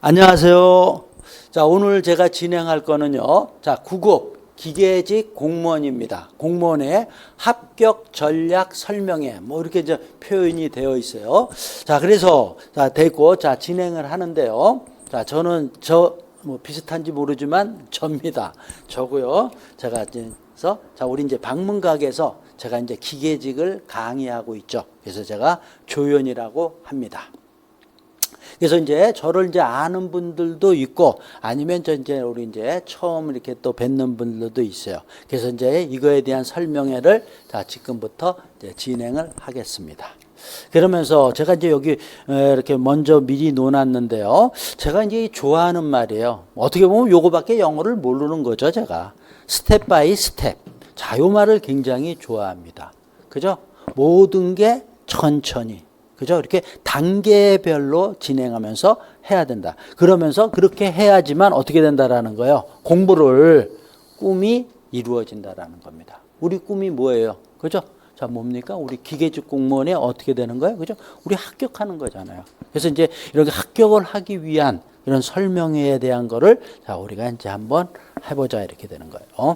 안녕하세요. 자, 오늘 제가 진행할 거는요. 자, 9급 기계직 공무원입니다. 공무원의 합격 전략 설명회. 뭐 이렇게 이제 표현이 되어 있어요. 자, 그래서 자, 됐고 자, 진행을 하는데요. 자, 저는 뭐 비슷한지 모르지만 접니다. 저고요. 제가 그래서 자, 우리 이제 방문각에서 제가 이제 기계직을 강의하고 있죠. 그래서 제가 조연이라고 합니다. 그래서 이제 저를 이제 아는 분들도 있고 아니면 이제 우리 이제 처음 이렇게 또 뵙는 분들도 있어요. 그래서 이제 이거에 대한 설명회를 자, 지금부터 이제 진행을 하겠습니다. 그러면서 제가 이제 여기 이렇게 먼저 미리 놓았는데요. 제가 이제 좋아하는 말이에요. 어떻게 보면 요거밖에 영어를 모르는 거죠, 제가. 스텝 바이 스텝. 자, 요 말을 굉장히 좋아합니다. 그죠? 모든 게 천천히. 그죠? 이렇게 단계별로 진행하면서 해야 된다. 그러면서 그렇게 해야지만 어떻게 된다라는 거예요? 공부를 꿈이 이루어진다라는 겁니다. 우리 꿈이 뭐예요? 그죠? 자, 뭡니까? 우리 기계직 공무원이 어떻게 되는 거예요? 그죠? 우리 합격하는 거잖아요. 그래서 이제 이렇게 합격을 하기 위한 이런 설명회에 대한 거를 자, 우리가 이제 한번 해보자 이렇게 되는 거예요.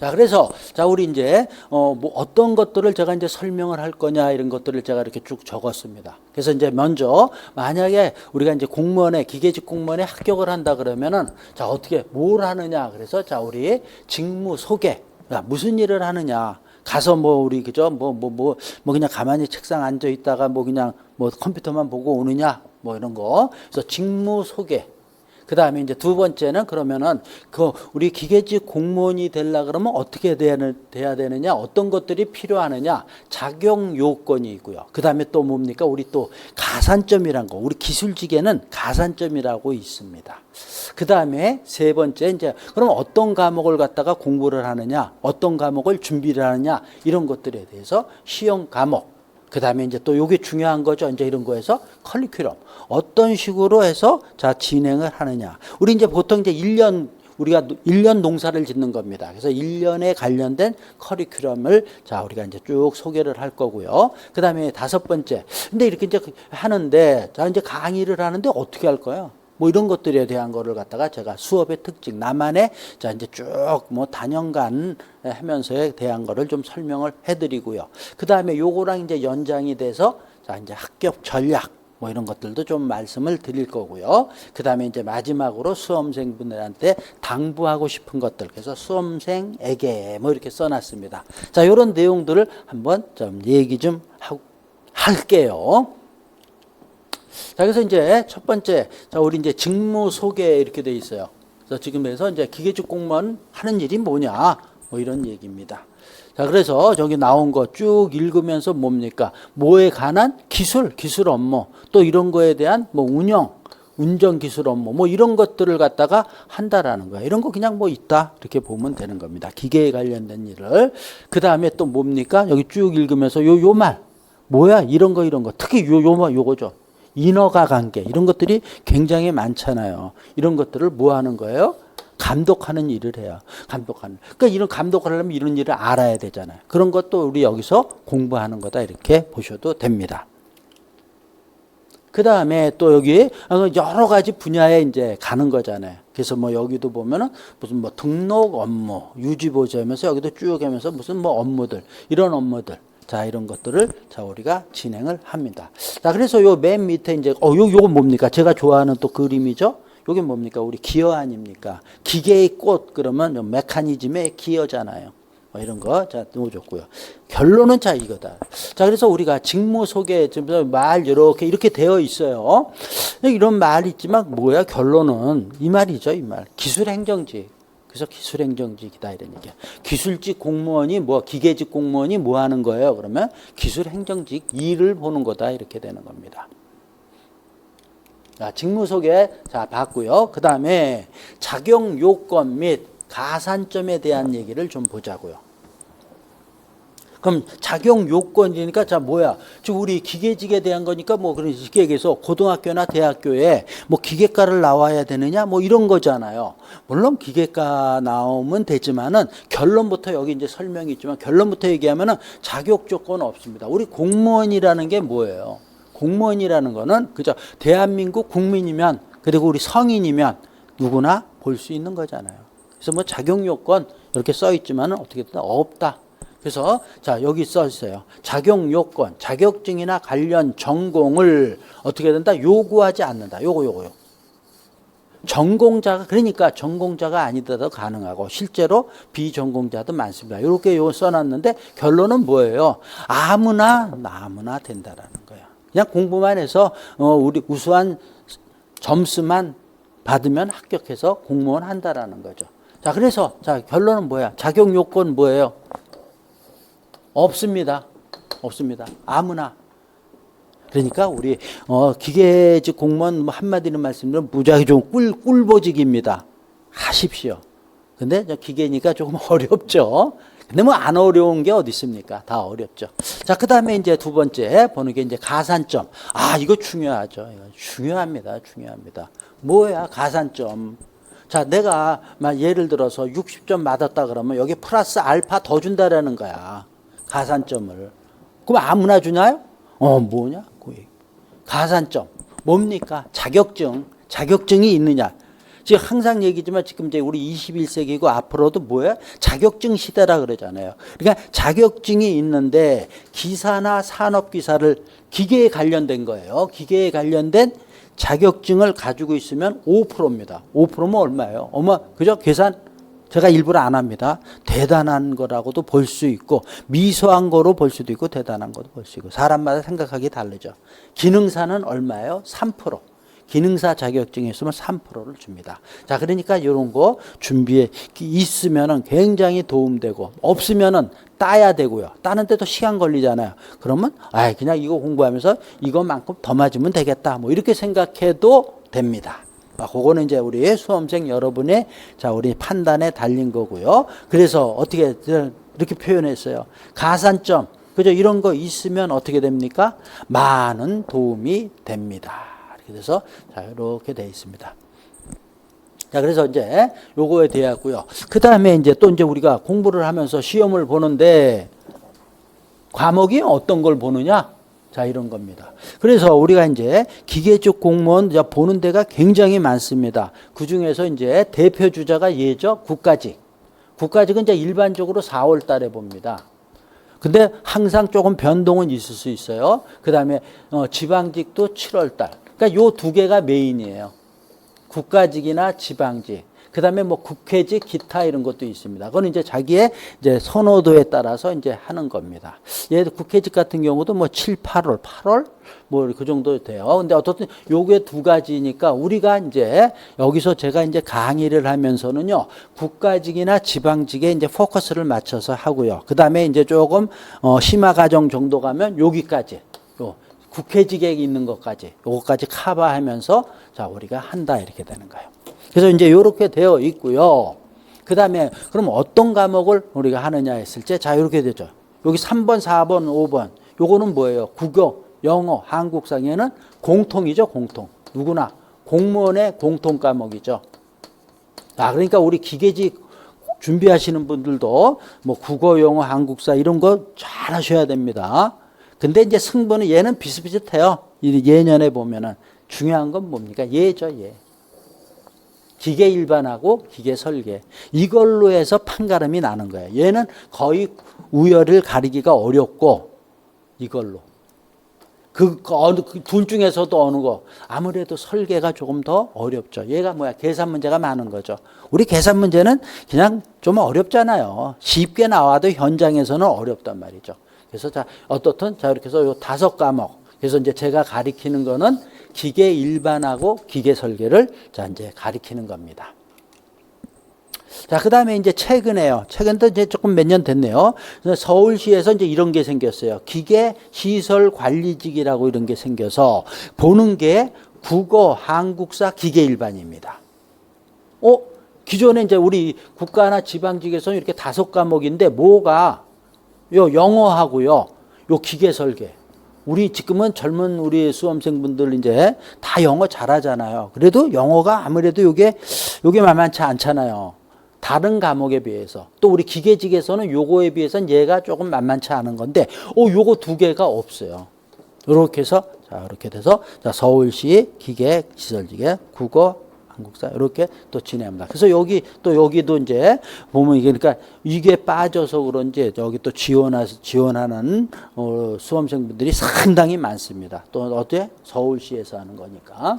자, 그래서, 자, 우리 이제, 뭐 어떤 것들을 제가 이제 설명을 할 거냐, 이런 것들을 제가 이렇게 쭉 적었습니다. 그래서 이제 먼저, 만약에 우리가 이제 기계직 공무원에 합격을 한다 그러면은, 자, 어떻게, 뭘 하느냐. 그래서, 자, 우리 직무 소개. 야, 무슨 일을 하느냐. 가서 뭐, 우리, 그죠? 그냥 가만히 책상 앉아 있다가 뭐 그냥 뭐 컴퓨터만 보고 오느냐. 뭐 이런 거. 그래서 직무 소개. 그 다음에 이제 두 번째는 그러면은 우리 기계직 공무원이 되려 그러면 어떻게 돼야 되느냐, 어떤 것들이 필요하느냐, 자격 요건이 있고요. 그 다음에 또 뭡니까? 우리 또 가산점이란 거, 우리 기술직에는 가산점이라고 있습니다. 그 다음에 세 번째 이제 그럼 어떤 과목을 갖다가 공부를 하느냐, 어떤 과목을 준비를 하느냐, 이런 것들에 대해서 시험 과목. 그 다음에 이제 또 요게 중요한 거죠. 이제 이런 거에서 커리큘럼. 어떤 식으로 해서 자, 진행을 하느냐. 우리 이제 보통 이제 우리가 1년 농사를 짓는 겁니다. 그래서 1년에 관련된 커리큘럼을 자, 우리가 이제 쭉 소개를 할 거고요. 그 다음에 다섯 번째. 근데 이렇게 이제 하는데, 자, 이제 강의를 하는데 어떻게 할 거예요? 뭐 이런 것들에 대한 거를 갖다가 제가 수업의 특징, 나만의 자, 이제 쭉 뭐 단연간 하면서에 대한 거를 좀 설명을 해드리고요. 그 다음에 요거랑 이제 연장이 돼서 자, 이제 합격 전략, 뭐 이런 것들도 좀 말씀을 드릴 거고요. 그 다음에 이제 마지막으로 수험생분들한테 당부하고 싶은 것들. 그래서 수험생에게 뭐 이렇게 써놨습니다. 자, 이런 내용들을 한번 좀 얘기 좀 할게요. 자, 그래서 이제 첫 번째, 자, 우리 이제 직무 소개 이렇게 돼 있어요. 그래서 지금에서 이제 기계직 공무원 하는 일이 뭐냐, 뭐 이런 얘기입니다. 자, 그래서 저기 나온 거 쭉 읽으면서 뭡니까? 뭐에 관한 기술 업무, 또 이런 거에 대한 뭐 운전 기술 업무, 뭐 이런 것들을 갖다가 한다라는 거예요. 이런 거 그냥 뭐 있다, 이렇게 보면 되는 겁니다. 기계에 관련된 일을. 그 다음에 또 뭡니까? 여기 쭉 읽으면서 요 말, 뭐야? 이런 거. 특히 요거죠. 인허가 관계 이런 것들이 굉장히 많잖아요. 이런 것들을 뭐 하는 거예요? 감독하는 일을 해요. 감독하는. 그러니까 이런 감독을 하려면 이런 일을 알아야 되잖아요. 그런 것도 우리 여기서 공부하는 거다 이렇게 보셔도 됩니다. 그 다음에 또 여기 여러 가지 분야에 이제 가는 거잖아요. 그래서 뭐 여기도 보면은 무슨 뭐 등록 업무, 유지보조하면서 여기도 쭉 하면서 무슨 뭐 업무들, 이런 업무들. 자, 이런 것들을 자, 우리가 진행을 합니다. 자, 그래서 요 맨 밑에 이제 요건 뭡니까? 제가 좋아하는 또 그림이죠. 요게 뭡니까? 우리 기어 아닙니까? 기계의 꽃 그러면 메커니즘의 기어잖아요. 뭐 이런 거 자, 넣어줬고요. 결론은 자, 이거다. 자, 그래서 우리가 직무 소개 말 이렇게 되어 있어요. 이런 말이 있지만 뭐야? 결론은 이 말이죠, 이 말. 기술행정직. 그래서 기술행정직이다 이런 얘기야. 기술직 공무원이 기계직 공무원이 뭐 하는 거예요? 그러면 기술행정직 일을 보는 거다 이렇게 되는 겁니다. 자, 직무 소개 자, 봤고요. 그 다음에 자격 요건 및 가산점에 대한 얘기를 좀 보자고요. 그럼 자격 요건이니까 자 뭐야? 즉 우리 기계직에 대한 거니까 뭐 그런 쉽게 얘기해서 고등학교나 대학교에 뭐 기계과를 나와야 되느냐 뭐 이런 거잖아요. 물론 기계과 나오면 되지만은 결론부터 여기 이제 설명이 있지만 결론부터 얘기하면은 자격 조건 없습니다. 우리 공무원이라는 게 뭐예요? 공무원이라는 거는 그저 대한민국 국민이면 그리고 우리 성인이면 누구나 볼 수 있는 거잖아요. 그래서 뭐 자격 요건 이렇게 써 있지만은 어떻게 된다? 없다. 그래서 자 여기 써 있어요. 자격 요건, 자격증이나 관련 전공을 어떻게 된다? 요구하지 않는다. 요거. 전공자가 그러니까 전공자가 아니더라도 가능하고 실제로 비전공자도 많습니다. 이렇게 요 써놨는데 결론은 뭐예요? 아무나 된다라는 거예요. 그냥 공부만 해서 우리 우수한 점수만 받으면 합격해서 공무원 한다라는 거죠. 자 그래서 자 결론은 뭐야? 자격 요건 뭐예요? 없습니다. 아무나. 그러니까 우리 기계직 공무원 한마디로 말씀드리면 무지하게 좀 꿀보직입니다. 하십시오. 근데 기계니까 조금 어렵죠. 근데 뭐 안 어려운 게 어디 있습니까? 다 어렵죠. 자, 그다음에 이제 두 번째 보는 게 이제 가산점. 아, 이거 중요하죠. 이거 중요합니다. 뭐야, 가산점. 자, 내가 막 예를 들어서 60점 맞았다 그러면 여기 플러스 알파 더 준다라는 거야. 가산점을. 그럼 아무나 주나요? 뭐냐? 가산점. 뭡니까? 자격증이 있느냐? 지금 항상 얘기지만 지금 이제 우리 21세기고 앞으로도 뭐야? 자격증 시대라 그러잖아요. 그러니까 자격증이 있는데 기사나 산업기사를 기계에 관련된 거예요. 기계에 관련된 자격증을 가지고 있으면 5%입니다. 5%면 얼마예요? 그죠? 계산 제가 일부러 안 합니다. 대단한 거라고도 볼 수 있고 미소한 거로 볼 수도 있고 대단한 거도 볼 수 있고 사람마다 생각하기 다르죠. 기능사는 얼마예요? 3%. 기능사 자격증이 있으면 3%를 줍니다. 자, 그러니까 이런 거 준비해 있으면은 굉장히 도움되고 없으면은 따야 되고요. 따는데도 시간 걸리잖아요. 그러면 그냥 이거 공부하면서 이것만큼 더 맞으면 되겠다. 뭐 이렇게 생각해도 됩니다. 그거는 이제 우리 수험생 여러분의 우리 판단에 달린 거고요. 그래서 어떻게 이렇게 표현했어요. 가산점, 그죠? 이런 거 있으면 어떻게 됩니까? 많은 도움이 됩니다. 그래서 이렇게 되어 있습니다. 자, 그래서 이제 요거에 대하고요. 그 다음에 이제 또 이제 우리가 공부를 하면서 시험을 보는데 과목이 어떤 걸 보느냐? 자, 이런 겁니다. 그래서 우리가 이제 기계직 공무원 보는 데가 굉장히 많습니다. 그 중에서 이제 대표 주자가 예죠? 국가직. 국가직은 이제 일반적으로 4월 달에 봅니다. 근데 항상 조금 변동은 있을 수 있어요. 그 다음에 지방직도 7월 달. 그러니까 요 두 개가 메인이에요. 국가직이나 지방직. 그 다음에 뭐 국회직, 기타 이런 것도 있습니다. 그건 이제 자기의 이제 선호도에 따라서 이제 하는 겁니다. 얘도 국회직 같은 경우도 뭐 7, 8월 뭐 그 정도 돼요. 근데 어떻든 요게 두 가지니까 우리가 이제 여기서 제가 이제 강의를 하면서는요, 국가직이나 지방직에 이제 포커스를 맞춰서 하고요. 그 다음에 이제 조금 심화 과정 정도 가면 여기까지. 국회직에 있는 것까지, 요거까지 커버하면서 우리가 한다 이렇게 되는 거예요. 그래서 이제 이렇게 되어 있고요. 그 다음에 그럼 어떤 과목을 우리가 하느냐 했을 때 이렇게 되죠. 여기 3번, 4번, 5번 요거는 뭐예요? 국어, 영어, 한국사에는 공통이죠. 공통. 누구나 공무원의 공통 과목이죠. 그러니까 우리 기계직 준비하시는 분들도 뭐 국어, 영어, 한국사 이런 거 잘 하셔야 됩니다. 근데 이제 승부는 얘는 비슷비슷해요. 예년에 보면은 중요한 건 뭡니까? 예죠, 예. 기계 일반하고 기계 설계. 이걸로 해서 판가름이 나는 거예요. 얘는 거의 우열을 가리기가 어렵고 이걸로. 둘 중에서도 어느 거. 아무래도 설계가 조금 더 어렵죠. 얘가 뭐야? 계산 문제가 많은 거죠. 우리 계산 문제는 그냥 좀 어렵잖아요. 쉽게 나와도 현장에서는 어렵단 말이죠. 그래서 어떻든 이렇게 해서 요 5과목. 그래서 이제 제가 가리키는 거는 기계 일반하고 기계 설계를 이제 가리키는 겁니다. 그 다음에 이제 최근에요. 최근도 이제 조금 몇 년 됐네요. 서울시에서 이제 이런 게 생겼어요. 기계 시설 관리직이라고 이런 게 생겨서 보는 게 국어, 한국사, 기계 일반입니다. 기존에 이제 우리 국가나 지방직에서는 이렇게 5과목인데 뭐가 요 영어하고요. 요 기계 설계. 우리 지금은 젊은 우리 수험생분들 이제 다 영어 잘하잖아요. 그래도 영어가 아무래도 요게 만만치 않잖아요. 다른 과목에 비해서. 또 우리 기계직에서는 요거에 비해서는 얘가 조금 만만치 않은 건데, 요거 두 개가 없어요. 이렇게 해서, 자, 이렇게 돼서, 자, 서울시 기계시설직에 국어, 한국사, 이렇게 또 진행합니다. 그래서 여기도 이제 보면 이게, 그러니까 이게 빠져서 그런지 여기 또 지원하는, 수험생분들이 상당히 많습니다. 또 어때? 서울시에서 하는 거니까.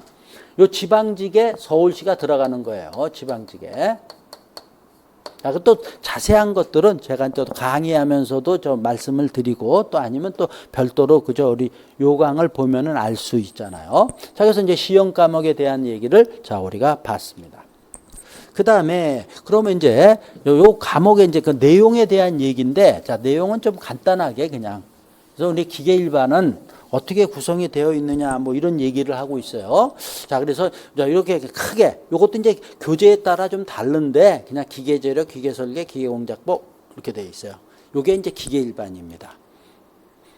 요 지방직에 서울시가 들어가는 거예요. 지방직에. 자, 또 자세한 것들은 제가 또 강의하면서도 저 말씀을 드리고 또 아니면 또 별도로 그저 우리 요강을 보면은 알 수 있잖아요. 자, 그래서 이제 시험 과목에 대한 얘기를 자, 우리가 봤습니다. 그 다음에 그러면 이제 요 과목의 이제 그 내용에 대한 얘기인데, 자, 내용은 좀 간단하게 그냥. 그래서 우리 기계 일반은 어떻게 구성이 되어 있느냐, 뭐 이런 얘기를 하고 있어요. 자, 그래서 이렇게 크게, 요것도 이제 교재에 따라 좀 다른데, 그냥 기계재료, 기계설계, 기계공작법, 이렇게 되어 있어요. 요게 이제 기계 일반입니다.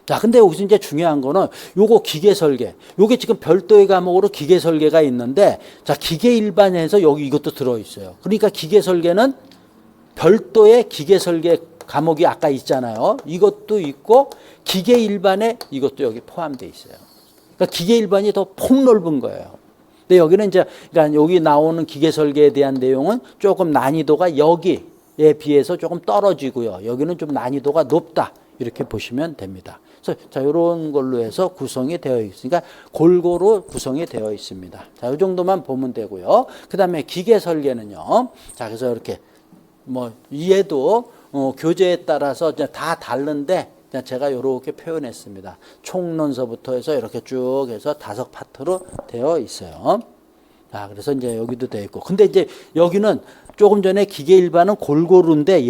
자, 근데 여기서 이제 중요한 거는 요거 기계설계. 요게 지금 별도의 과목으로 기계설계가 있는데, 자, 기계 일반에서 여기 이것도 들어있어요. 그러니까 기계설계는 별도의 기계설계 과목이 아까 있잖아요. 이것도 있고 기계 일반에 이것도 여기 포함되어 있어요. 그러니까 기계 일반이 더 폭넓은 거예요. 근데 여기는 이제 그러니까 여기 나오는 기계 설계에 대한 내용은 조금 난이도가 여기에 비해서 조금 떨어지고요. 여기는 좀 난이도가 높다. 이렇게 보시면 됩니다. 그래서 자, 이런 걸로 해서 구성이 되어 있으니까 골고루 구성이 되어 있습니다. 자, 이 정도만 보면 되고요. 그다음에 기계 설계는요. 자, 그래서 이렇게 뭐 얘도 교재에 따라서 다 다른데 제가 이렇게 표현했습니다. 총론서부터 해서 이렇게 쭉 해서 5파트로 되어 있어요. 자, 그래서 이제 여기도 되어 있고. 근데 이제 여기는 조금 전에 기계 일반은 골고루인데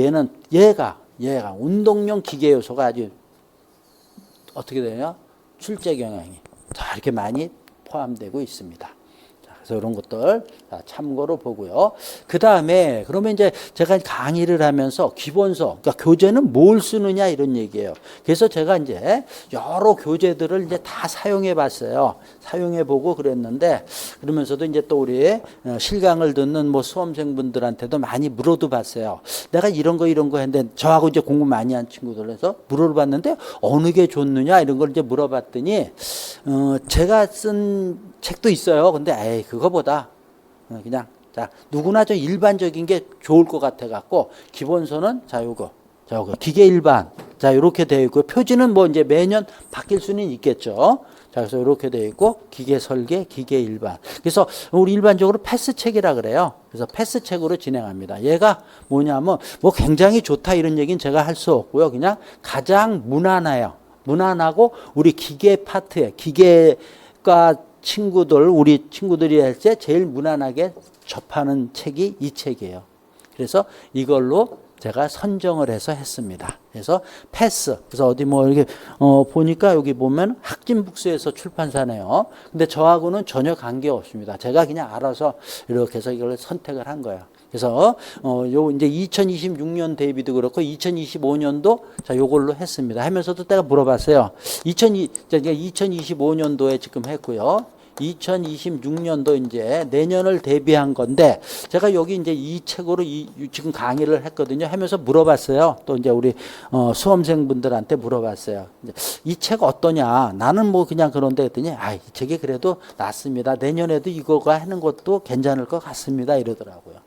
얘가 운동용 기계 요소가 아주 어떻게 되냐? 출제 경향이 자, 이렇게 많이 포함되고 있습니다. 그래서 이런 것들 참고로 보고요. 그 다음에 그러면 이제 제가 강의를 하면서 기본서, 그러니까 교재는 뭘 쓰느냐 이런 얘기예요. 그래서 제가 이제 여러 교재들을 이제 다 사용해 봤어요. 사용해 보고 그랬는데 그러면서도 이제 또 우리 실강을 듣는 뭐 수험생분들한테도 많이 물어도 봤어요. 내가 이런 거 했는데 저하고 이제 공부 많이 한 친구들에서 물어봤는데 어느 게 좋느냐 이런 걸 이제 물어봤더니 제가 쓴 책도 있어요. 근데 에이 그거보다 그냥 자 누구나 좀 일반적인 게 좋을 것 같아 갖고 기본서는 자 요거 기계 일반 자 이렇게 되어 있고 표지는 뭐 이제 매년 바뀔 수는 있겠죠. 자 그래서 이렇게 되어 있고 기계 설계, 기계 일반. 그래서 우리 일반적으로 패스 책이라 그래요. 그래서 패스 책으로 진행합니다. 얘가 뭐냐면 뭐 굉장히 좋다 이런 얘기는 제가 할 수 없고요. 그냥 가장 무난해요. 무난하고 우리 기계 파트에 기계과 우리 친구들이 할 때 제일 무난하게 접하는 책이 이 책이에요. 그래서 이걸로 제가 선정을 해서 했습니다. 그래서 패스. 그래서 어디 뭐 이렇게 보니까 여기 보면 학진북스에서 출판사네요. 근데 저하고는 전혀 관계 없습니다. 제가 그냥 알아서 이렇게 해서 이걸 선택을 한 거예요. 그래서 요 이제 2026년 대비도 그렇고 2025년도 자 요걸로 했습니다. 하면서도 내가 물어봤어요. 2025년도에 지금 했고요. 2026년도 이제 내년을 대비한 건데 제가 여기 이제 이 책으로 지금 강의를 했거든요. 하면서 물어봤어요. 또 이제 우리 수험생분들한테 물어봤어요. 이 책 어떠냐? 나는 뭐 그냥 그런데 했더니 이 책이 그래도 낫습니다. 내년에도 이거가 하는 것도 괜찮을 것 같습니다. 이러더라고요.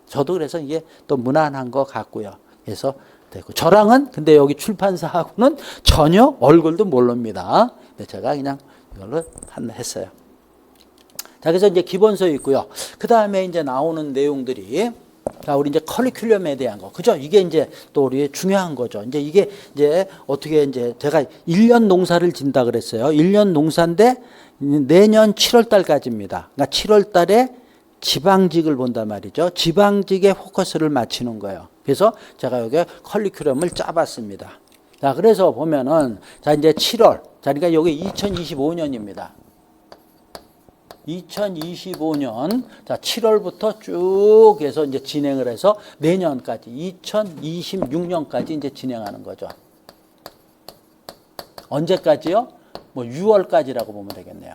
저도 그래서 이게 또 무난한 것 같고요. 그래서 되고 저랑은 근데 여기 출판사하고는 전혀 얼굴도 모릅니다. 근데 제가 그냥 이걸로 했어요. 자, 그래서 이제 기본서 있고요. 그 다음에 이제 나오는 내용들이 자, 우리 이제 커리큘럼에 대한 거. 그죠? 이게 이제 또 우리 중요한 거죠. 이제 이게 이제 어떻게 이제 제가 1년 농사를 진다 그랬어요. 1년 농사인데 내년 7월 달까지입니다. 그러니까 7월 달에 지방직을 본단 말이죠. 지방직에 포커스를 맞추는 거예요. 그래서 제가 여기 커리큘럼을 짜봤습니다. 자, 그래서 보면은 자, 이제 7월. 자, 그러니까 여기 2025년입니다. 2025년 자 7월부터 쭉 해서 이제 진행을 해서 내년까지 2026년까지 이제 진행하는 거죠. 언제까지요? 뭐 6월까지라고 보면 되겠네요.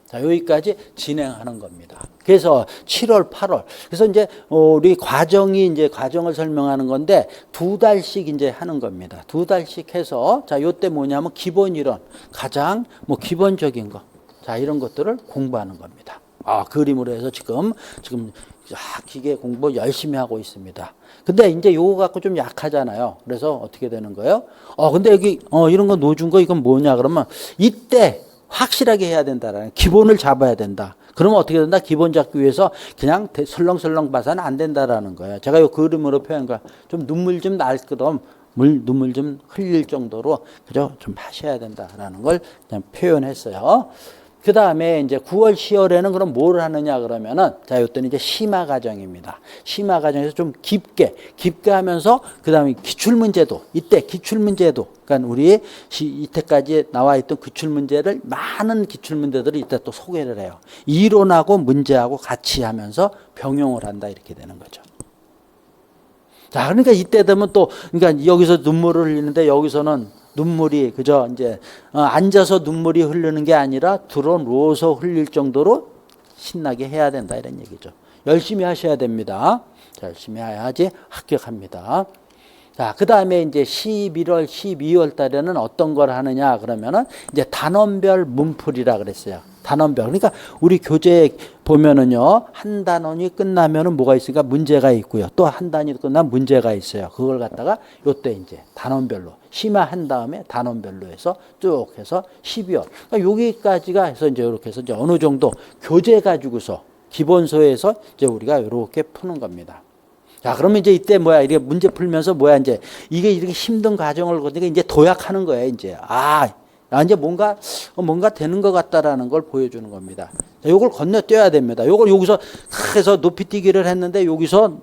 자, 여기까지 진행하는 겁니다. 그래서 7월, 8월. 그래서 이제 우리 과정이 이제 과정을 설명하는 건데 2달씩 이제 하는 겁니다. 2달씩 해서 자, 요때 뭐냐면 기본 이론, 가장 뭐 기본적인 거. 자, 이런 것들을 공부하는 겁니다. 그림으로 해서 지금 기계 공부 열심히 하고 있습니다. 근데 이제 요거 갖고 좀 약하잖아요. 그래서 어떻게 되는 거예요? 근데 여기 이런 거 놓아준 거 이건 뭐냐 그러면 이때 확실하게 해야 된다라는 기본을 잡아야 된다. 그러면 어떻게 된다? 기본 잡기 위해서 그냥 설렁설렁 봐서는 안 된다라는 거예요. 제가 요 그림으로 표현한 거 좀 눈물 좀 날 거럼 눈물 좀 흘릴 정도로 그죠? 좀 하셔야 된다라는 걸 그냥 표현했어요. 그 다음에 이제 9월, 10월에는 그럼 뭘 하느냐 그러면은 자, 요때는 이제 심화 과정입니다. 심화 과정에서 좀 깊게 하면서 그 다음에 기출문제도 이때 기출문제도 그러니까 우리 이때까지 나와 있던 기출문제를 많은 기출문제들을 이때 또 소개를 해요. 이론하고 문제하고 같이 하면서 병용을 한다 이렇게 되는 거죠. 자, 그러니까 이때 되면 또 그러니까 여기서 눈물을 흘리는데 여기서는 눈물이 그저 이제 앉아서 눈물이 흐르는 게 아니라 들어누워서 흘릴 정도로 신나게 해야 된다 이런 얘기죠. 열심히 하셔야 됩니다. 자, 열심히 해야지 합격합니다. 자, 그 다음에 이제 11월, 12월 달에는 어떤 걸 하느냐 그러면은 이제 단원별 문풀이라 그랬어요. 단원별. 그러니까 우리 교재 보면은요, 한 단원이 끝나면은 뭐가 있으니까 문제가 있고요. 또 한 단원이 끝나면 문제가 있어요. 그걸 갖다가 요때 이제 단원별로 심화한 다음에 단원별로 해서 쭉 해서 12월. 그러니까 여기까지가 해서 이제 이렇게 해서 이제 어느 정도 교재 가지고서 기본서에서 이제 우리가 이렇게 푸는 겁니다. 자, 그러면 이제 이때 뭐야, 이렇게 문제 풀면서 뭐야, 이제 이게 이렇게 힘든 과정을 거니까 이제 도약하는 거예요, 이제. 이제 뭔가 되는 것 같다라는 걸 보여주는 겁니다. 자, 요걸 건너뛰어야 됩니다. 요걸 여기서 해서 높이뛰기를 했는데 여기서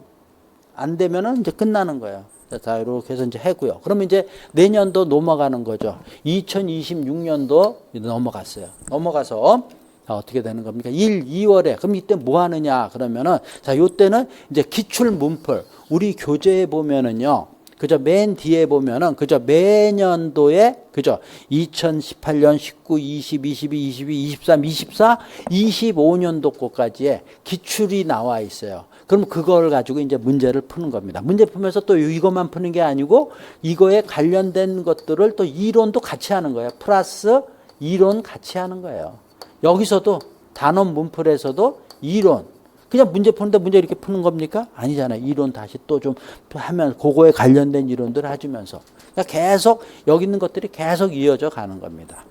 안 되면은 이제 끝나는 거예요. 자, 이렇게 해서 이제 했고요. 그러면 이제 내년도 넘어가는 거죠. 2026년도 넘어갔어요. 넘어가서 자, 어떻게 되는 겁니까? 1, 2월에. 그럼 이때 뭐 하느냐? 그러면은, 자, 요때는 이제 기출 문풀. 우리 교재에 보면은요, 그저 맨 뒤에 보면은, 그저 매년도에, 그저 2018년, 19, 20, 22, 22, 23, 24, 25년도 거까지의 기출이 나와 있어요. 그럼 그걸 가지고 이제 문제를 푸는 겁니다. 문제 풀면서 또 이것만 푸는 게 아니고, 이거에 관련된 것들을 또 이론도 같이 하는 거예요. 플러스 이론 같이 하는 거예요. 여기서도 단원 문풀에서도 이론 그냥 문제 푸는데 문제 이렇게 푸는 겁니까? 아니잖아요. 이론 다시 또 좀 하면 그거에 관련된 이론들 해주면서 그러니까 계속 여기 있는 것들이 계속 이어져 가는 겁니다.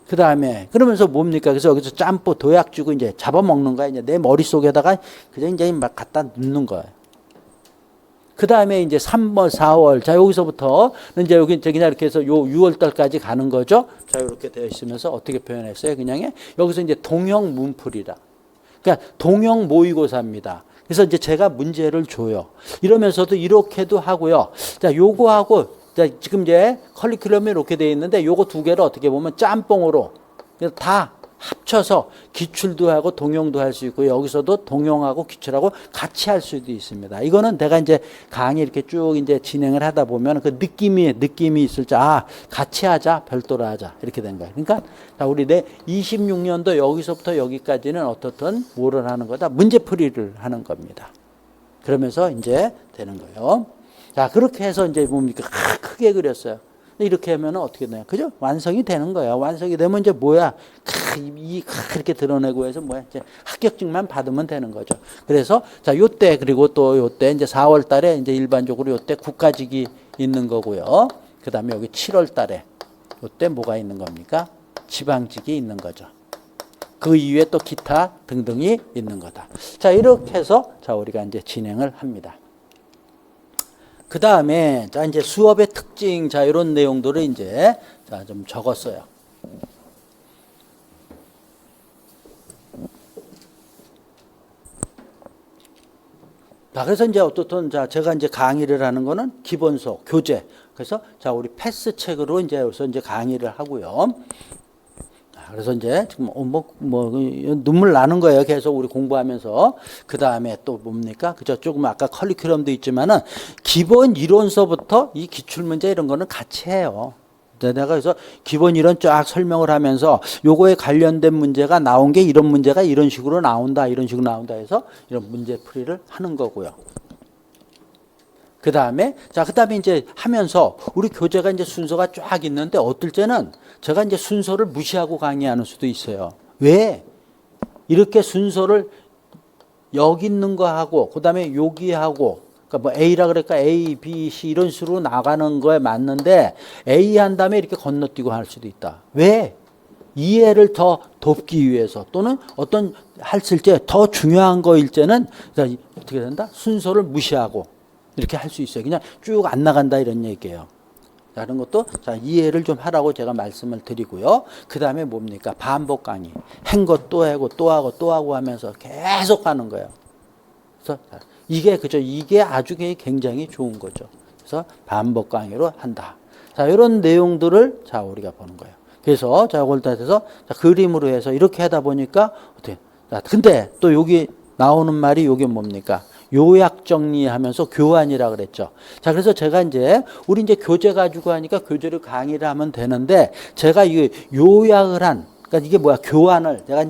그 다음에 그러면서 뭡니까? 그래서 여기서 짬뽕 도약 주고 이제 잡아먹는 거야. 이제 내 머릿속에다가 그냥 이제 막 갖다 넣는 거예요. 그 다음에 이제 3월, 4월. 자, 여기서부터 이제 여기 그냥 이렇게 해서 요 6월 달까지 가는 거죠. 자, 이렇게 되어 있으면서 어떻게 표현했어요? 그냥 여기서 이제 동형 문풀이라. 그러니까 동형 모의고사입니다. 그래서 이제 제가 문제를 줘요. 이러면서도 이렇게도 하고요. 자, 요거하고 자, 지금 이제 커리큘럼이 이렇게 되어 있는데 요거 두 개를 어떻게 보면 짬뽕으로 다 합쳐서 기출도 하고 동용도 할 수 있고 여기서도 동용하고 기출하고 같이 할 수도 있습니다. 이거는 내가 이제 강의 이렇게 쭉 이제 진행을 하다 보면 그 느낌이 있을 때 같이 하자, 별도로 하자 이렇게 된 거예요. 그러니까 자, 우리 내 26년도 여기서부터 여기까지는 어떻든 뭐를 하는 거다? 문제풀이를 하는 겁니다. 그러면서 이제 되는 거예요. 자, 그렇게 해서 이제 뭡니까? 크게 그렸어요. 이렇게 하면 어떻게 되나요? 그죠? 완성이 되는 거예요. 완성이 되면 이제 뭐야? 이렇게 드러내고 해서 뭐야? 이제 합격증만 받으면 되는 거죠. 그래서 자, 요때 그리고 또 요때 이제 4월 달에 이제 일반적으로 요때 국가직이 있는 거고요. 그다음에 여기 7월 달에 요때 뭐가 있는 겁니까? 지방직이 있는 거죠. 그 이후에 또 기타 등등이 있는 거다. 자, 이렇게 해서 자, 우리가 이제 진행을 합니다. 그 다음에, 자, 이제 수업의 특징, 자, 이런 내용들을 이제, 자, 좀 적었어요. 자, 그래서 이제 어떻든, 자, 제가 이제 강의를 하는 거는 기본서, 교재. 그래서, 자, 우리 패스 책으로 이제 여기서 이제 강의를 하고요. 그래서 이제 지금 눈물 나는 거예요. 계속 우리 공부하면서. 그 다음에 또 뭡니까? 그저 조금 아까 커리큘럼도 있지만은 기본 이론서부터 이 기출문제 이런 거는 같이 해요. 내가 그래서 기본 이론 쫙 설명을 하면서 요거에 관련된 문제가 나온 게 이런 문제가 이런 식으로 나온다. 이런 식으로 나온다 해서 이런 문제 풀이를 하는 거고요. 그 다음에 이제 하면서 우리 교재가 이제 순서가 쫙 있는데 어떨 때는 제가 이제 순서를 무시하고 강의하는 수도 있어요. 왜? 이렇게 순서를 여기 있는 거 하고, 그 다음에 여기 하고, 그러니까 뭐 A라 그럴까 A, B, C 이런 식으로 나가는 거에 맞는데 A 한 다음에 이렇게 건너뛰고 할 수도 있다. 왜? 이해를 더 돕기 위해서 또는 어떤 했을 때 더 중요한 거일 때는 어떻게 된다? 순서를 무시하고 이렇게 할 수 있어요. 그냥 쭉 안 나간다 이런 얘기예요. 다른 것도 이해를 좀 하라고 제가 말씀을 드리고요. 그 다음에 뭡니까? 반복 강의. 한 것 또 하고 또 하고 또 하고 하면서 계속 하는 거예요. 그래서 이게 아주 굉장히 좋은 거죠. 그래서 반복 강의로 한다. 이런 내용들을 우리가 보는 거예요. 그래서 그걸 다 해서 그림으로 해서 이렇게 하다 보니까 어떻게? 근데 또 여기 나오는 말이 이게 뭡니까? 요약 정리하면서 교환이라 그랬죠. 그래서 제가 우리 교재 가지고 하니까 교재를 강의를 하면 되는데 제가 이 요약을 그러니까 이게 뭐야? 교환을 제가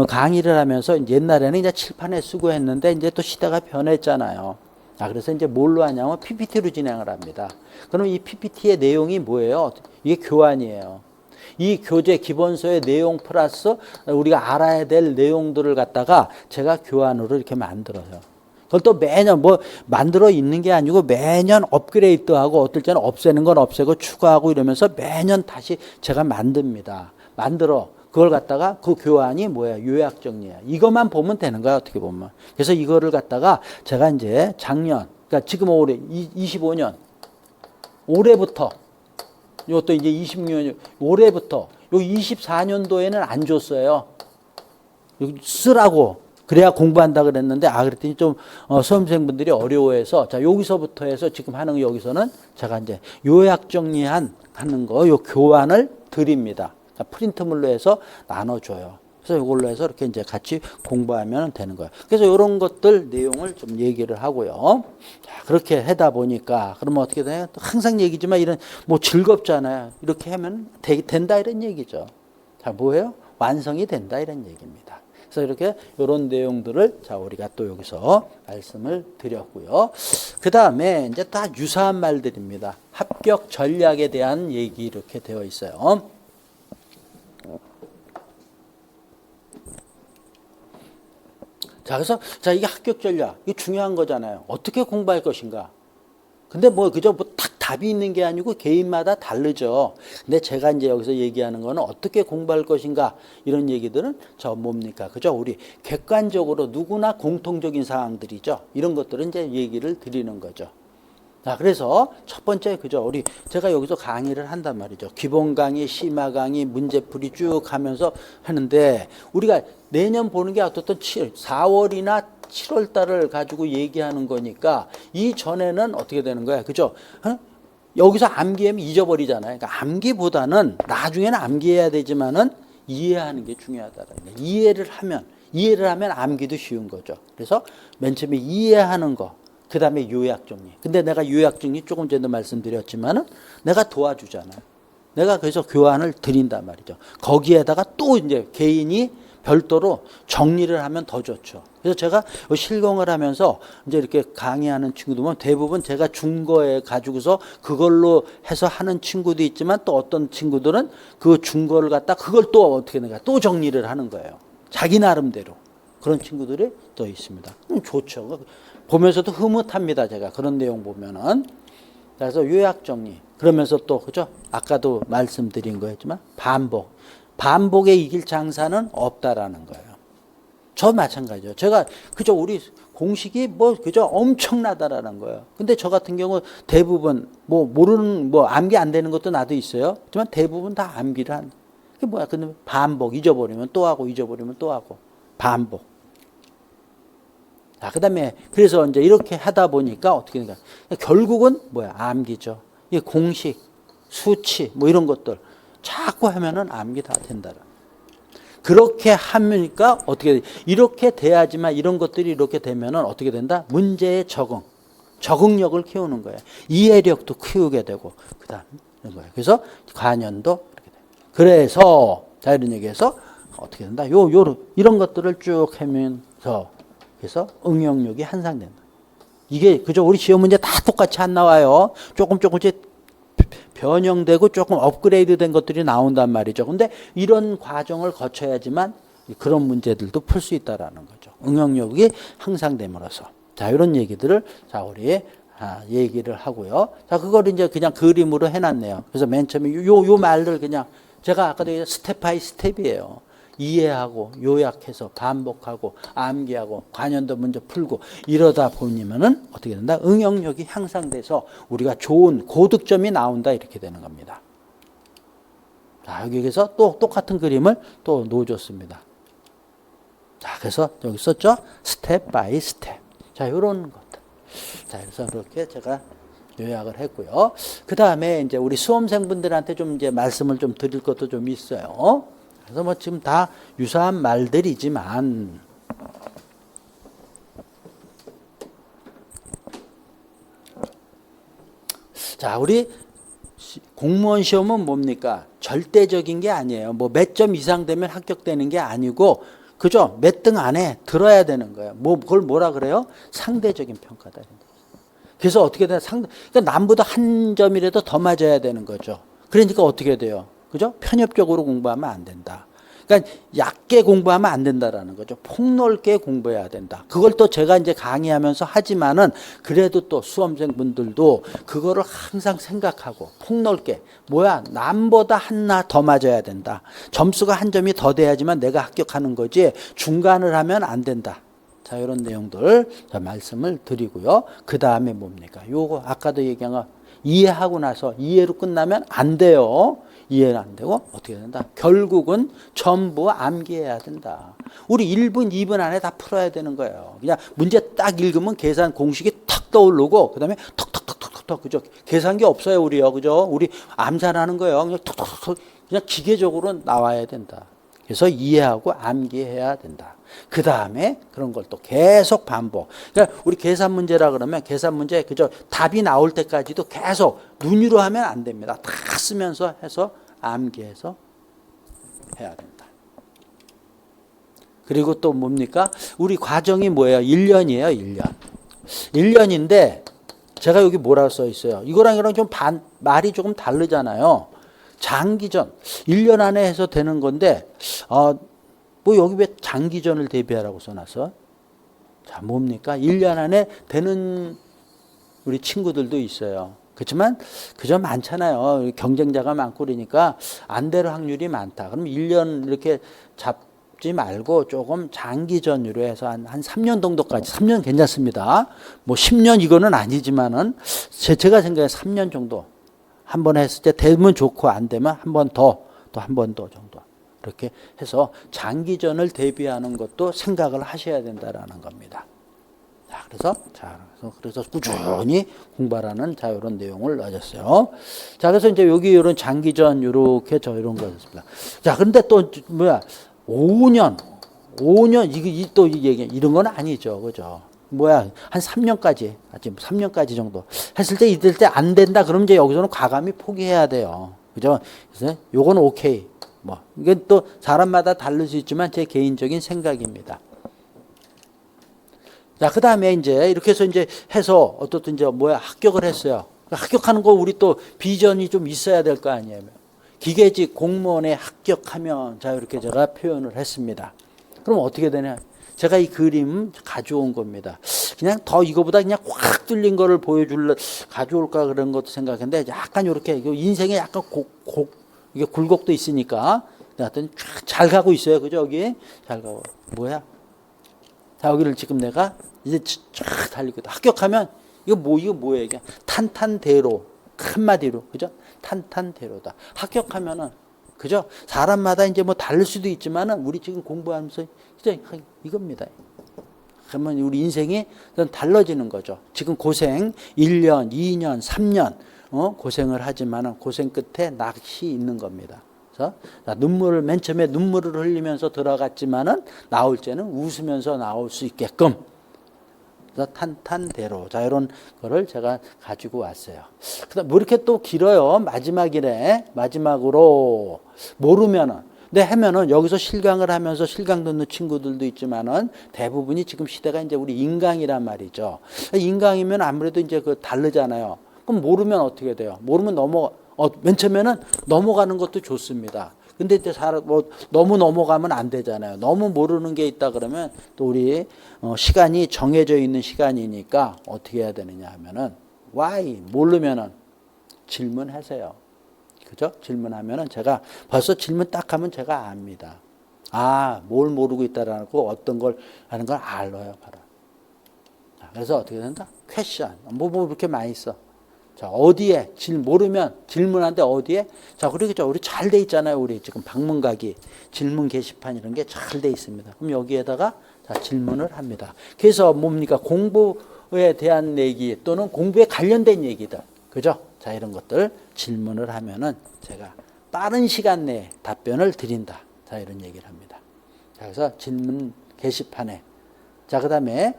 강의를 하면서 옛날에는 이제 칠판에 쓰고 했는데 이제 또 시대가 변했잖아요. 그래서 이제 뭘로 하냐면 PPT로 진행을 합니다. 그럼 이 PPT의 내용이 뭐예요? 이게 교환이에요. 이 교재 기본서의 내용 플러스 우리가 알아야 될 내용들을 갖다가 제가 교환으로 이렇게 만들어요. 그걸 또 매년 만들어 있는 게 아니고 매년 업그레이드하고 어떨 때는 없애는 건 없애고 추가하고 이러면서 매년 다시 제가 만듭니다. 그걸 갖다가 그 교환이 뭐야? 요약 정리야. 이것만 보면 되는 거야, 어떻게 보면. 그래서 이거를 갖다가 제가 이제 작년, 그러니까 지금 올해 25년, 올해부터 이것도 이제 26년, 올해부터 요 24년도에는 안 줬어요. 쓰라고. 그래야 공부한다 그랬는데 그랬더니 좀 수험생분들이 어려워해서 여기서부터 해서 지금 하는 여기서는 제가 이제 요약 정리하는 거 요 교환을 드립니다. 프린트물로 해서 나눠줘요. 그래서 이걸로 해서 이렇게 이제 같이 공부하면 되는 거예요. 그래서 이런 것들 내용을 좀 얘기를 하고요. 그렇게 하다 보니까 그러면 어떻게 되나요? 항상 얘기지만 이런 즐겁잖아요. 이렇게 하면 된다 이런 얘기죠. 뭐예요? 완성이 된다 이런 얘기입니다. 그래서 이렇게 이런 내용들을 우리가 또 여기서 말씀을 드렸고요. 그 다음에 이제 다 유사한 말들입니다. 합격 전략에 대한 얘기 이렇게 되어 있어요. 그래서 이게 합격 전략, 이게 중요한 거잖아요. 어떻게 공부할 것인가. 근데 그저 딱 답이 있는 게 아니고 개인마다 다르죠. 근데 제가 이제 여기서 얘기하는 거는 어떻게 공부할 것인가 이런 얘기들은 뭡니까? 그죠? 우리 객관적으로 누구나 공통적인 사항들이죠. 이런 것들은 이제 얘기를 드리는 거죠. 그래서 첫 번째 그죠? 제가 여기서 강의를 한단 말이죠. 기본 강의, 심화 강의, 문제풀이 쭉 하면서 하는데 우리가 내년 보는 게 어떻든 4월이나 7월 달을 가지고 얘기하는 거니까 이 전에는 어떻게 되는 거야? 그죠? 여기서 암기하면 잊어버리잖아요. 그러니까 암기보다는 나중에는 암기해야 되지만은 이해하는 게 중요하다는 거예요. 이해를 하면 암기도 쉬운 거죠. 그래서 맨 처음에 이해하는 거, 그 다음에 요약 정리. 근데 내가 요약 정리 조금 전에도 말씀드렸지만은 내가 도와주잖아요. 내가 그래서 교환을 드린단 말이죠. 거기에다가 또 이제 개인이 별도로 정리를 하면 더 좋죠. 그래서 제가 실경을 하면서 이제 이렇게 강의하는 친구들 보면 대부분 제가 준 거에 가지고서 그걸로 해서 하는 친구도 있지만 또 어떤 친구들은 그 준 거를 갖다 그걸 또 어떻게 내가 또 정리를 하는 거예요. 자기 나름대로. 그런 친구들이 또 있습니다. 좋죠. 보면서도 흐뭇합니다. 제가 그런 내용 보면은. 그래서 요약 정리. 그러면서 또 그죠? 아까도 말씀드린 거였지만 반복에 이길 장사는 없다라는 거예요. 저 마찬가지죠. 제가 그저 우리 공식이 그저 엄청나다라는 거예요. 근데 저 같은 경우 대부분 모르는 암기 안 되는 것도 나도 있어요. 하지만 대부분 다 암기를 한. 그게 뭐야? 근데 반복 잊어버리면 또 하고 잊어버리면 또 하고 반복. 그다음에 그래서 이제 이렇게 하다 보니까 어떻게 되는가? 결국은 암기죠. 이게 공식, 수치 이런 것들 자꾸 하면은 암기 다 된다. 그렇게 하니까 어떻게 돼? 이렇게 돼야지만 이런 것들이 이렇게 되면은 어떻게 된다? 문제의 적응력을 키우는 거예요. 이해력도 키우게 되고 그다음 이런 거예요. 그래서 관연도 이렇게 돼. 그래서 자 이런 얘기해서 어떻게 된다? 이런 것들을 쭉 하면서 그래서 응용력이 향상된다. 이게 그죠? 우리 시험 문제 다 똑같이 안 나와요. 조금씩 변형되고 조금 업그레이드된 것들이 나온단 말이죠. 근데 이런 과정을 거쳐야지만 그런 문제들도 풀 수 있다라는 거죠. 응용력이 향상됨으로써. 자, 이런 얘기들을 자, 우리 얘기를 하고요. 자, 그걸 이제 그냥 그림으로 해놨네요. 그래서 맨 처음에 요 말들 그냥 제가 아까도 얘기했 스텝 바이 스텝이에요. 이해하고 요약해서 반복하고 암기하고 관연도 문제 풀고 이러다 보면은 어떻게 된다? 응용력이 향상돼서 우리가 좋은 고득점이 나온다 이렇게 되는 겁니다. 자, 여기에서 또 똑같은 그림을 또 놓아줬습니다. 자, 그래서 여기 썼죠? 스텝 바이 스텝. 자, 이런 것들. 자, 그래서 그렇게 제가 요약을 했고요. 그 다음에 이제 우리 수험생분들한테 좀 이제 말씀을 좀 드릴 것도 좀 있어요. 그래서 뭐 지금 다 유사한 말들이지만 자, 우리 공무원 시험은 뭡니까? 절대적인 게 아니에요. 뭐 몇 점 이상 되면 합격되는 게 아니고 그죠? 몇 등 안에 들어야 되는 거예요. 그걸 뭐라 그래요? 상대적인 평가다. 그래서 어떻게 되나 그러니까 남보다 한 점이라도 더 맞아야 되는 거죠. 그러니까 어떻게 돼요? 그죠? 편협적으로 공부하면 안 된다. 그러니까 얕게 공부하면 안 된다라는 거죠. 폭넓게 공부해야 된다. 그걸 또 제가 이제 강의하면서 하지만은 그래도 또 수험생분들도 그거를 항상 생각하고 폭넓게 남보다 하나 더 맞아야 된다. 점수가 한 점이 더 돼야지만 내가 합격하는 거지 중간을 하면 안 된다. 자, 이런 내용들 말씀을 드리고요. 그 다음에 뭡니까? 요거 아까도 얘기한 거 이해하고 나서 이해로 끝나면 안 돼요. 이해는 안 되고 어떻게 된다? 결국은 전부 암기해야 된다. 우리 1분, 2분 안에 다 풀어야 되는 거예요. 그냥 문제 딱 읽으면 계산 공식이 탁 떠오르고 그다음에 턱턱턱턱턱 그죠? 계산기 없어요, 우리요. 그죠? 우리 암산하는 거예요. 그냥 턱턱턱 그냥 기계적으로 나와야 된다. 그래서 이해하고 암기해야 된다. 그 다음에 그런 걸 또 계속 반복. 그러니까 우리 계산 문제라 그러면 계산 문제 그저 답이 나올 때까지도 계속 눈으로 하면 안 됩니다. 다 쓰면서 해서 암기해서 해야 된다. 그리고 또 뭡니까? 우리 과정이 뭐예요? 1년이에요, 1년. 1년인데 제가 여기 뭐라고 써 있어요? 이거랑 좀 말이 조금 다르잖아요. 장기전 1년 안에 해서 되는 건데 뭐 여기 왜 장기전을 대비하라고 써놨어? 자, 뭡니까? 1년 안에 되는 우리 친구들도 있어요. 그렇지만 그저 많잖아요. 경쟁자가 많고 그러니까 안 될 확률이 많다. 그럼 1년 이렇게 잡지 말고 조금 장기전으로 해서 한 3년 정도까지 3년 괜찮습니다. 뭐 10년 이거는 아니지만은 제가 생각에 3년 정도 한 번 했을 때 되면 좋고 안 되면 한 번 더 또 한 번 더 정도 이렇게 해서 장기전을 대비하는 것도 생각을 하셔야 된다라는 겁니다. 그래서 꾸준히 공부하라는 이런 내용을 넣어줬어요. 자, 그래서 이제 여기 이런 장기전 이렇게 이런 거였습니다. 자, 그런데 또 5년 또 얘기 이런 건 아니죠, 그죠? 한 3년까지, 지금 3년까지 정도 했을 때 이럴 때 안 된다. 그러면 이제 여기서는 과감히 포기해야 돼요. 그죠? 그래서 요건 오케이. 이건 또 사람마다 다를 수 있지만 제 개인적인 생각입니다. 자, 그 다음에 이제 이렇게 해서 어떻든 합격을 했어요. 합격하는 거 우리 또 비전이 좀 있어야 될 거 아니에요. 기계직 공무원에 합격하면 자, 이렇게 제가 표현을 했습니다. 그럼 어떻게 되냐? 제가 이 그림 가져온 겁니다. 그냥 더 이거보다 그냥 확 뚫린 거를 가져올까 그런 것도 생각했는데 약간 이렇게 인생에 약간 이게 굴곡도 있으니까 하여튼 잘 가고 있어요. 그죠? 여기 잘 가고 자, 여기를 지금 내가 이제 쫙 달리고 합격하면 이거 뭐예요? 이게 탄탄대로 한마디로 그죠? 탄탄대로다. 합격하면은 그죠? 사람마다 이제 뭐 다를 수도 있지만은 우리 지금 공부하면서 진짜 이겁니다. 그러면 우리 인생이 달라지는 거죠. 지금 고생 1년, 2년, 3년 고생을 하지만은 고생 끝에 낙이 있는 겁니다. 그래서 자, 눈물을 맨 처음에 눈물을 흘리면서 들어갔지만은 나올 때는 웃으면서 나올 수 있게끔 그래서 탄탄대로 자 이런 거를 제가 가지고 왔어요. 그다음 뭐 이렇게 또 길어요. 마지막이래. 마지막으로 모르면은 근데 하면은 여기서 실강을 하면서 실강 듣는 친구들도 있지만은 대부분이 지금 시대가 이제 우리 인강이란 말이죠. 인강이면 아무래도 이제 그 다르잖아요. 그럼 모르면 어떻게 돼요? 모르면 맨 처음에는 넘어가는 것도 좋습니다. 근데 이제 뭐 너무 넘어가면 안 되잖아요. 너무 모르는 게 있다 그러면 또 우리 시간이 정해져 있는 시간이니까 어떻게 해야 되느냐 하면은 why 모르면은 질문하세요. 그죠? 질문하면은 제가 벌써 질문 딱 하면 제가 압니다. 아, 뭘 모르고 있다라는 거 어떤 걸 하는 걸 알아요, 바로. 그래서 어떻게 된다? 퀘션. 뭐 이렇게 많이 써. 자, 어디에 모르면 질문하는데 어디에? 자, 그리고 우리 잘 돼 있잖아요. 우리 지금 방문가기 질문 게시판 이런 게 잘 돼 있습니다. 그럼 여기에다가 자, 질문을 합니다. 그래서 뭡니까? 공부에 대한 얘기 또는 공부에 관련된 얘기들. 그죠? 자, 이런 것들 질문을 하면은 제가 빠른 시간 내에 답변을 드린다. 자, 이런 얘기를 합니다. 자, 그래서 질문 게시판에 자, 그 다음에,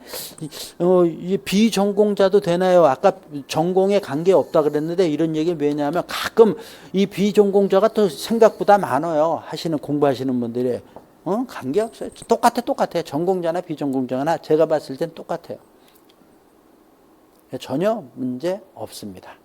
이 비전공자도 되나요? 아까 전공에 관계없다 그랬는데 이런 얘기 왜냐하면 가끔 이 비전공자가 또 생각보다 많아요. 공부하시는 분들이. 관계없어요. 똑같아. 전공자나 비전공자나 제가 봤을 땐 똑같아요. 전혀 문제 없습니다.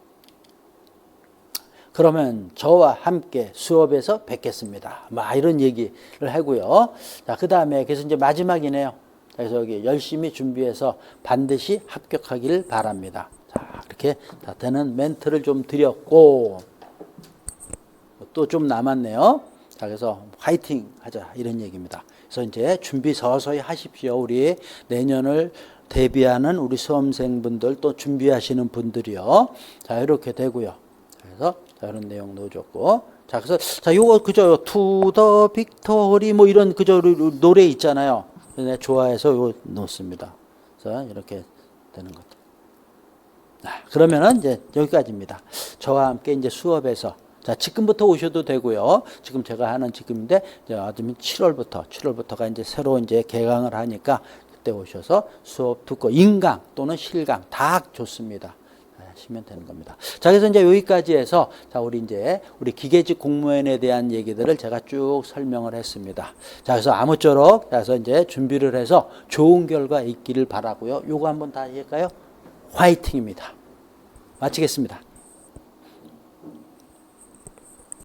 그러면 저와 함께 수업에서 뵙겠습니다. 막 이런 얘기를 하고요. 자, 그 다음에 그래서 이제 마지막이네요. 그래서 여기 열심히 준비해서 반드시 합격하기를 바랍니다. 자, 이렇게 다 되는 멘트를 좀 드렸고 또 좀 남았네요. 자, 그래서 화이팅 하자 이런 얘기입니다. 그래서 이제 준비 서서히 하십시오. 우리 내년을 대비하는 우리 수험생분들 또 준비하시는 분들이요. 자, 이렇게 되고요. 그래서 자, 이런 내용 넣어줬고 자, 그래서 자, 요거 그저 To the Victory 뭐 이런 그저 노래 있잖아요. 네, 좋아해서 요 놓습니다. 그래서 이렇게 되는 것들. 그러면은 이제 여기까지입니다. 저와 함께 이제 수업에서 자, 지금부터 오셔도 되고요. 지금 제가 하는 지금인데 이제 7월부터가 이제 새로 이제 개강을 하니까 그때 오셔서 수업 듣고 인강 또는 실강 다 좋습니다. 하시면 되는 겁니다. 자, 그래서 이제 여기까지 해서 자, 우리 기계직 공무원에 대한 얘기들을 제가 쭉 설명을 했습니다. 자, 그래서 아무쪼록 그래서 이제 준비를 해서 좋은 결과 있기를 바라고요. 요거 한번 다 할까요? 화이팅입니다. 마치겠습니다.